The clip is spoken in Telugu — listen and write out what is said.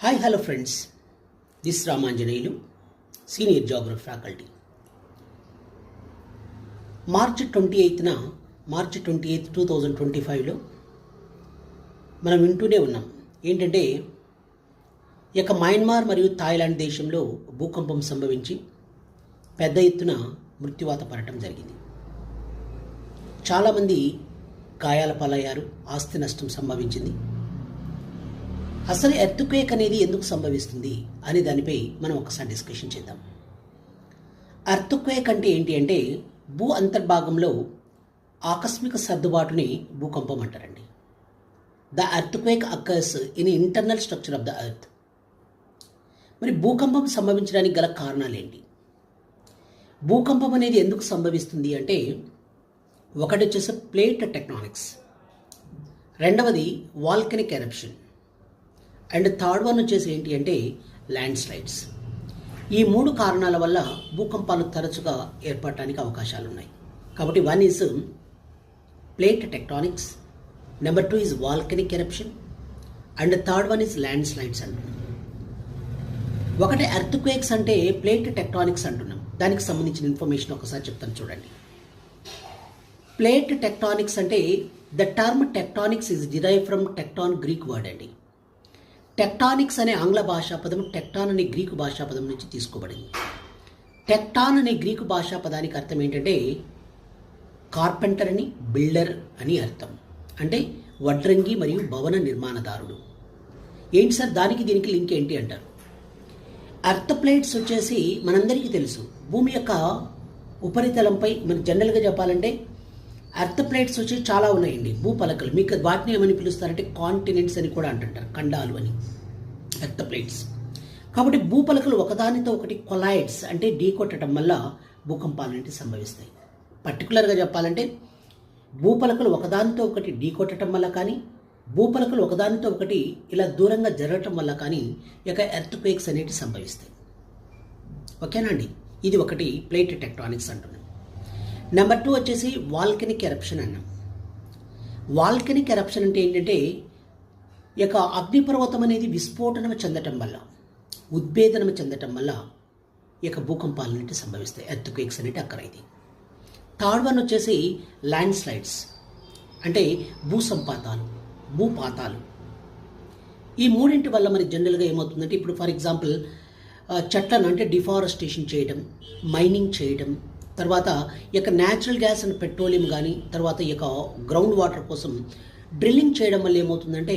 Hi hello friends, this Ramanjaneyulu, senior geography faculty. March 28, 2025లో మనం వింటూనే ఉన్నాం. ఏంటంటే మయన్మార్ మరియు థాయిలాండ్ దేశంలో భూకంపం సంభవించి పెద్ద ఎత్తున మృత్యువాత పడటం జరిగింది. చాలామంది గాయాల పాలయ్యారు, ఆస్తి నష్టం సంభవించింది. అసలు ఎర్త్క్వేక్ అనేది ఎందుకు సంభవిస్తుంది అనే దానిపై మనం ఒకసారి డిస్కషన్ చేద్దాం. ఎర్త్క్వేక్ అంటే ఏంటి అంటే భూ అంతర్భాగంలో ఆకస్మిక సర్దుబాటుని భూకంపం అంటారండి. The earthquake occurs in internal structure of the earth. మరి భూకంపం సంభవించడానికి గల కారణాలు ఏంటి? భూకంపం అనేది ఎందుకు సంభవిస్తుంది అంటే ఒకటి వచ్చేసి ప్లేట్ టెక్టానిక్స్, రెండవది volcanic eruption, and third one వచ్చేసి ఏంటి అంటే ల్యాండ్ స్లైడ్స్. ఈ మూడు కారణాల వల్ల భూకంపాలు తరచుగా ఏర్పడటానికి అవకాశాలు ఉన్నాయి. కాబట్టి one is plate tectonics, number 2 is volcanic eruption, and third one is land slides అంటున్నాం. ఒకటి ఎర్త్క్వేక్స్ అంటే ప్లేట్ టెక్టానిక్స్ అంటున్నాం. దానికి సంబంధించిన ఇన్ఫర్మేషన్ ఒకసారి చెప్తాను చూడండి. ప్లేట్ టెక్టానిక్స్ అంటే the term tectonics is derive from tecton Greek word అండి. టెక్టానిక్స్ అనే ఆంగ్ల భాషా పదం టెక్టాన్ అనే గ్రీకు భాషా పదం నుంచి తీసుకోబడింది. టెక్టాన్ అనే గ్రీకు భాషా పదానికి అర్థం ఏంటంటే కార్పెంటర్ అని, బిల్డర్ అని అర్థం. అంటే వడ్రంగి మరియు భవన నిర్మాణదారుడు. ఏంటి సార్ దానికి దీనికి లింక్ ఏంటి అంటారు. ఎర్త్ ప్లేట్స్ వచ్చేసి మనందరికీ తెలుసు, భూమి యొక్క ఉపరితలంపై మన జనరల్గా చెప్పాలంటే ఎర్త్ ప్లేట్స్ వచ్చి చాలా ఉన్నాయండి. భూపలకలు, మీకు వాటిని ఏమని పిలుస్తారంటే కాంటినెంట్స్ అని కూడా అంటుంటారు, ఖండాలు అని ఎర్త్ ప్లేట్స్. కాబట్టి భూపలకలు ఒకదానితో ఒకటి కొలైడ్స్ అంటే ఢీకొట్టడం వల్ల భూకంపాలు అనేవి సంభవిస్తాయి. పర్టికులర్గా చెప్పాలంటే భూపలకలు ఒకదానితో ఒకటి ఢీకొట్టడం వల్ల కానీ, భూపలకలు ఒకదానితో ఒకటి ఇలా దూరంగా జరగటం వల్ల కానీ ఎర్త్ క్వేక్స్ అనేవి సంభవిస్తాయి. ఓకేనా అండి? ఇది ఒకటి ప్లేట్ టెక్టానిక్స్ అంటున్నాం. నెంబర్ 2 వచ్చేసి వాల్కనిక్ ఎరప్షన్ అన్నాం. వాల్కనిక్ ఎరప్షన్ అంటే ఏంటంటే అగ్నిపర్వతం అనేది విస్ఫోటనం చెందటం వల్ల, ఉద్భేదనం చెందటం వల్ల భూకంపాలు అనేవి సంభవిస్తాయి. ఎర్త్ క్వేక్స్ అనేవి అక్కడ ఇది. థర్డ్ వన్ వచ్చేసి ల్యాండ్ స్లైడ్స్ అంటే భూసంపాతాలు, భూపాతాలు. ఈ మూడింటి వల్ల మరి జనరల్గా ఏమవుతుందంటే ఇప్పుడు ఫర్ ఎగ్జాంపుల్ చెట్లను అంటే డిఫారెస్టేషన్ చేయడం, మైనింగ్ చేయడం, తర్వాత న్యాచురల్ గ్యాస్ అండ్ పెట్రోలియం కానీ, తర్వాత గ్రౌండ్ వాటర్ కోసం డ్రిల్లింగ్ చేయడం వల్ల ఏమవుతుందంటే